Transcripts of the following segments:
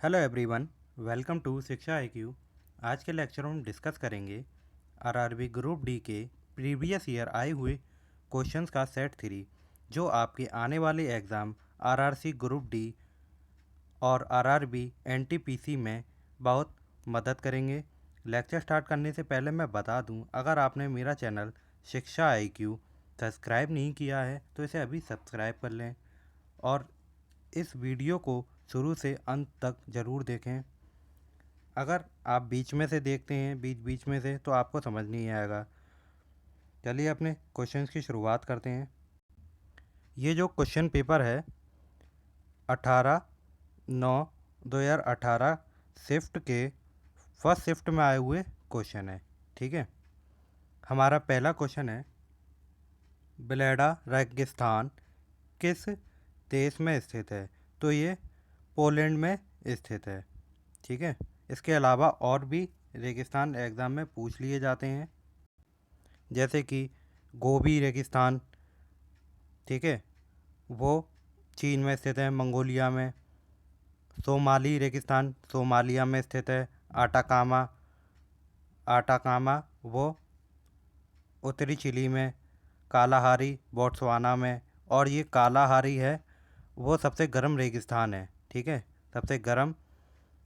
Hello everyone, welcome to शिक्षा IQ। आज के लेक्चर में हम डिस्कस करेंगे आरआरबी ग्रुप डी के प्रीवियस ईयर आए हुए क्वेश्चंस का सेट 3 जो आपके आने वाले एग्ज़ाम आरआरसी ग्रुप डी और आरआरबी एनटीपीसी में बहुत मदद करेंगे। लेक्चर स्टार्ट करने से पहले मैं बता दूं, अगर आपने मेरा चैनल शिक्षा IQ सब्सक्राइब नहीं किया है तो इसे अभी सब्सक्राइब कर लें और इस वीडियो को शुरू से अंत तक ज़रूर देखें। अगर आप बीच में से देखते हैं बीच बीच में से तो आपको समझ नहीं आएगा। चलिए अपने क्वेश्चंस की शुरुआत करते हैं। ये जो क्वेश्चन पेपर है 18/9/2018 शिफ्ट के फर्स्ट शिफ्ट में आए हुए क्वेश्चन है। ठीक है, हमारा पहला क्वेश्चन है, बिलेडा रेगिस्तान किस देश में स्थित है? तो ये पोलैंड में स्थित है। ठीक है, इसके अलावा और भी रेगिस्तान एग्ज़ाम में पूछ लिए जाते हैं, जैसे कि गोबी रेगिस्तान, ठीक है, वो चीन में स्थित है, मंगोलिया में। सोमाली रेगिस्तान सोमालिया में स्थित है। आटाकामा आटाकामा वो उत्तरी चिली में। कालाहारी बोट्सवाना में। और ये कालाहारी है वो सबसे गर्म रेगिस्तान है। ठीक है, सबसे गर्म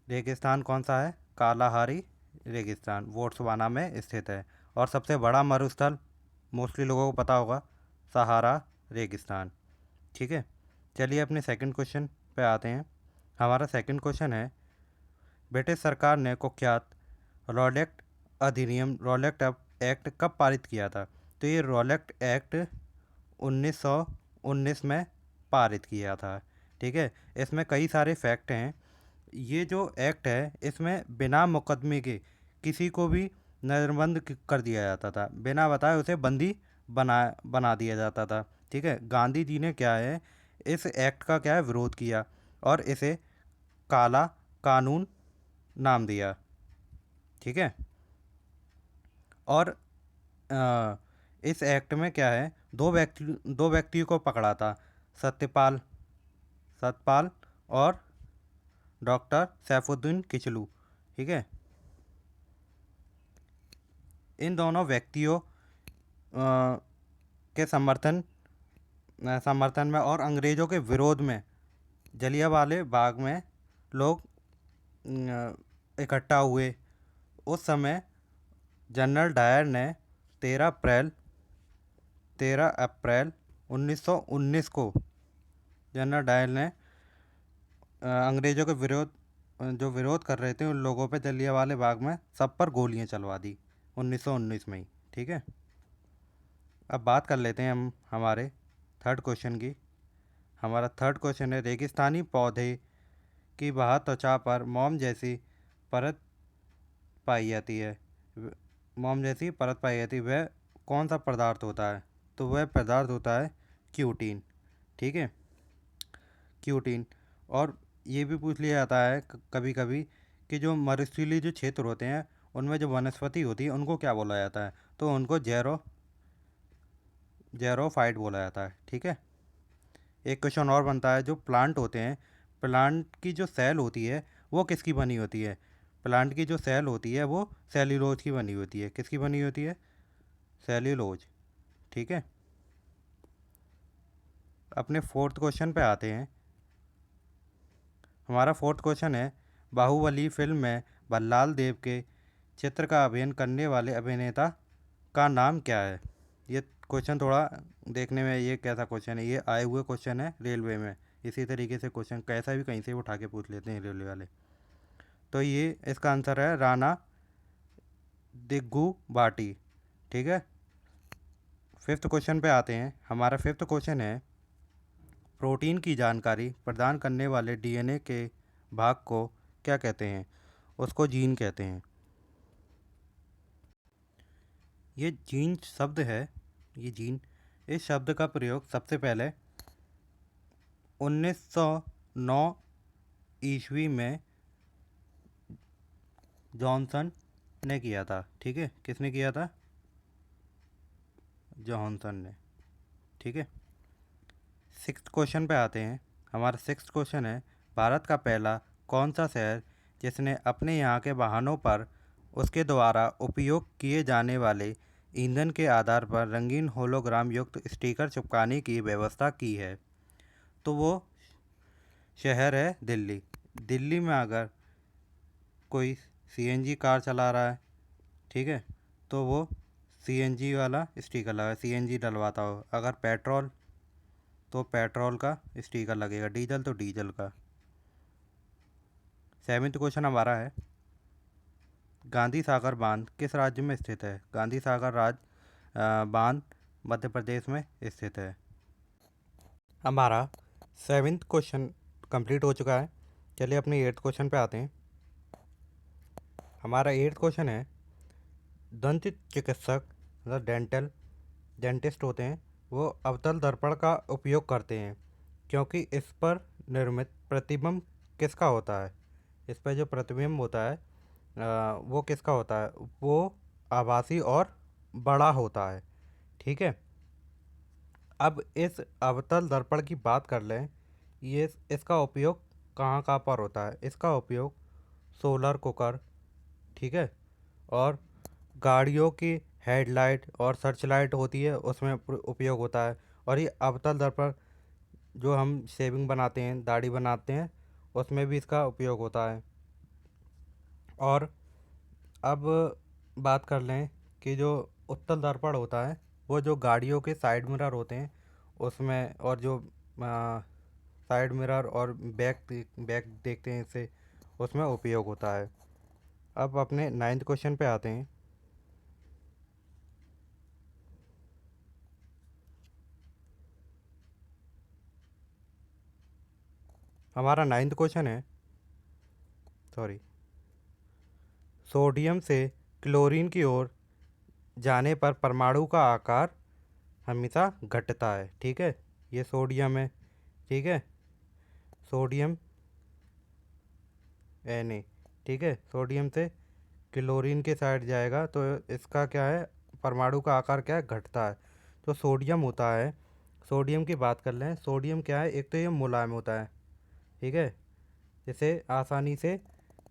रेगिस्तान कौन सा है? कालाहारी रेगिस्तान बोट्सवाना में स्थित है। और सबसे बड़ा मरुस्थल मोस्टली लोगों को पता होगा, सहारा रेगिस्तान। ठीक है, चलिए अपने सेकंड क्वेश्चन पे आते हैं। हमारा सेकंड क्वेश्चन है, ब्रिटिश सरकार ने कुख्यात रॉलेट अधिनियम रॉलेट एक्ट कब पारित किया था? तो ये रॉलेट एक्ट 1919 में पारित किया था। ठीक है, इसमें कई सारे फैक्ट हैं। ये जो एक्ट है इसमें बिना मुकदमे के किसी को भी नज़रबंद कर दिया जाता था, बिना बताए उसे बंदी बना बना दिया जाता था। ठीक है, गांधी जी ने क्या है, इस एक्ट का क्या है, विरोध किया और इसे काला कानून नाम दिया। ठीक है, और इस एक्ट में क्या है, दो व्यक्तियों को पकड़ा था, सत्यपाल सतपाल और डॉक्टर सैफुद्दीन किचलू। ठीक है, इन दोनों व्यक्तियों के समर्थन में और अंग्रेज़ों के विरोध में जलियांवाले बाग में लोग इकट्ठा हुए। उस समय जनरल डायर ने 13 अप्रैल 1919 को जनरल डायर ने अंग्रेज़ों के जो विरोध कर रहे थे उन लोगों पे जलियांवाले बाग में सब पर गोलियां चलवा दी 1919 में ही। ठीक है, अब बात कर लेते हैं हम हमारे थर्ड क्वेश्चन की। हमारा थर्ड क्वेश्चन है, रेगिस्तानी पौधे की बाहर त्वचा पर मोम जैसी परत पाई जाती है। मोम जैसी परत पाई जाती है, वह कौन सा पदार्थ होता है? तो वह पदार्थ होता है क्यूटीन। ठीक है, क्यूटीन। और ये भी पूछ लिया जाता है कभी कभी कि जो मरुस्थलीय जो क्षेत्र होते हैं उनमें जो वनस्पति होती है उनको क्या बोला जाता है? तो उनको जेरोफाइट बोला जाता है। ठीक है, एक क्वेश्चन और बनता है, जो प्लांट होते हैं, प्लांट की जो सेल होती है वो किसकी बनी होती है? प्लांट की जो सेल होती है वो सेल्यूलोज की बनी होती है। किसकी बनी होती है? सेल्यूलोज। ठीक है, अपने फोर्थ क्वेश्चन पे आते हैं। हमारा फोर्थ क्वेश्चन है, बाहुबली फिल्म में भल्लाल देव के चित्र का अभिनय करने वाले अभिनेता का नाम क्या है? ये क्वेश्चन थोड़ा देखने में ये कैसा क्वेश्चन है, ये आए हुए क्वेश्चन है रेलवे में। इसी तरीके से क्वेश्चन कैसा भी कहीं से उठा के पूछ लेते हैं रेलवे वाले। तो ये इसका आंसर है राणा दिग्गू बाटी। ठीक है, फिफ्थ क्वेश्चन पे आते हैं। हमारा फिफ्थ क्वेश्चन है, प्रोटीन की जानकारी प्रदान करने वाले डीएनए के भाग को क्या कहते हैं? उसको जीन कहते हैं। ये जीन शब्द है, ये जीन, इस शब्द का प्रयोग सबसे पहले 1909 ईस्वी में जॉनसन ने किया था। ठीक है, किसने किया था? जॉनसन ने। ठीक है, सिक्स्थ क्वेश्चन पे आते हैं। हमारा सिक्स्थ क्वेश्चन है, भारत का पहला कौन सा शहर जिसने अपने यहाँ के वाहनों पर उसके द्वारा उपयोग किए जाने वाले ईंधन के आधार पर रंगीन होलोग्राम युक्त स्टिकर चिपकाने की व्यवस्था की है? तो वो शहर है दिल्ली। दिल्ली में अगर कोई सीएनजी कार चला रहा है, ठीक है, तो वो सीएनजी वाला स्टिकर लगा, सीएनजी डलवाता हो। अगर पेट्रोल तो पेट्रोल का स्टिकर लगेगा, डीजल तो डीजल का। 7वां क्वेश्चन हमारा है, गांधी सागर बांध किस राज्य में स्थित है? गांधी सागर बांध मध्य प्रदेश में स्थित है। हमारा 7वां क्वेश्चन कंप्लीट हो चुका है। चलिए अपने 8th क्वेश्चन पे आते हैं। हमारा 8th क्वेश्चन है, दंत चिकित्सक मतलब डेंटिस्ट होते हैं, वो अवतल दर्पण का उपयोग करते हैं क्योंकि इस पर निर्मित प्रतिबिंब किसका होता है? इस पर जो प्रतिबिंब होता है वो किसका होता है? वो आभासी और बड़ा होता है, ठीक है। अब इस अवतल दर्पण की बात कर लें, ये इसका उपयोग कहाँ कहाँ पर होता है? इसका उपयोग सोलर कुकर, ठीक है, और गाड़ियों की हेडलाइट और सर्च लाइट होती है उसमें उपयोग होता है। और ये अवतल दर्पण जो हम शेविंग बनाते हैं, दाढ़ी बनाते हैं, उसमें भी इसका उपयोग होता है। और अब बात कर लें कि जो उत्तल दर्पण होता है वो जो गाड़ियों के साइड मिरर होते हैं उसमें, और जो साइड मिरर और बैक देखते हैं इससे, उसमें उपयोग होता है। अब अपने 9th क्वेश्चन पे आते हैं। हमारा 9th क्वेश्चन है, सॉरी, सोडियम से क्लोरीन की ओर जाने पर परमाणु का आकार हमेशा घटता है, ठीक है। ये सोडियम है, ठीक है, सोडियम Na, ठीक है। सोडियम से क्लोरीन के साइड जाएगा तो इसका क्या है, परमाणु का आकार क्या है, घटता है। तो सोडियम होता है, सोडियम की बात कर लें, सोडियम क्या है, एक तो ये मुलायम होता है, ठीक है, जिसे आसानी से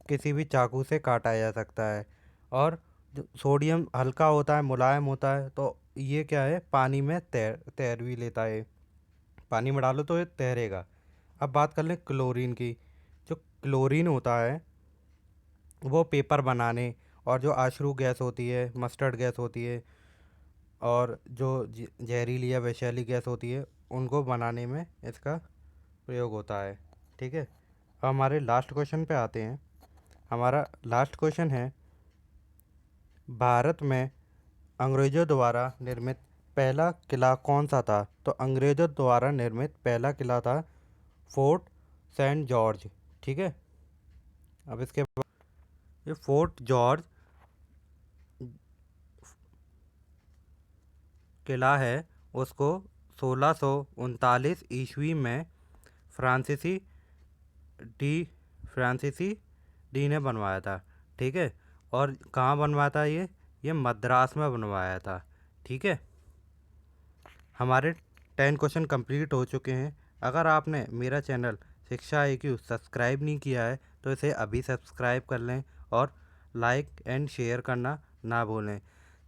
किसी भी चाकू से काटा जा सकता है। और जो सोडियम हल्का होता है, मुलायम होता है, तो ये क्या है, पानी में तैर भी लेता है, पानी में डालो तो ये तैरेगा। अब बात कर लें क्लोरीन की। जो क्लोरीन होता है वो पेपर बनाने, और जो अश्रु गैस होती है, मस्टर्ड गैस होती है, और जो जहरीली या विषैली गैस होती है, उनको बनाने में इसका प्रयोग होता है, ठीक है। अब हमारे लास्ट क्वेश्चन पे आते हैं। हमारा लास्ट क्वेश्चन है, भारत में अंग्रेज़ों द्वारा निर्मित पहला किला कौन सा था? तो अंग्रेज़ों द्वारा निर्मित पहला किला था फोर्ट सेंट जॉर्ज, ठीक है। अब इसके बाद ये फोर्ट जॉर्ज किला है, उसको 1639 ईस्वी में फ्रांसीसी डी फ्रांसीसी डी ने बनवाया था, ठीक है। और कहाँ बनवाया था ये मद्रास में बनवाया था, ठीक है। हमारे 10 क्वेश्चन कंप्लीट हो चुके हैं। अगर आपने मेरा चैनल शिक्षा IQ सब्सक्राइब नहीं किया है तो इसे अभी सब्सक्राइब कर लें और लाइक एंड शेयर करना ना भूलें।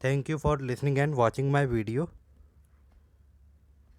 Thank you for listening and watching my video.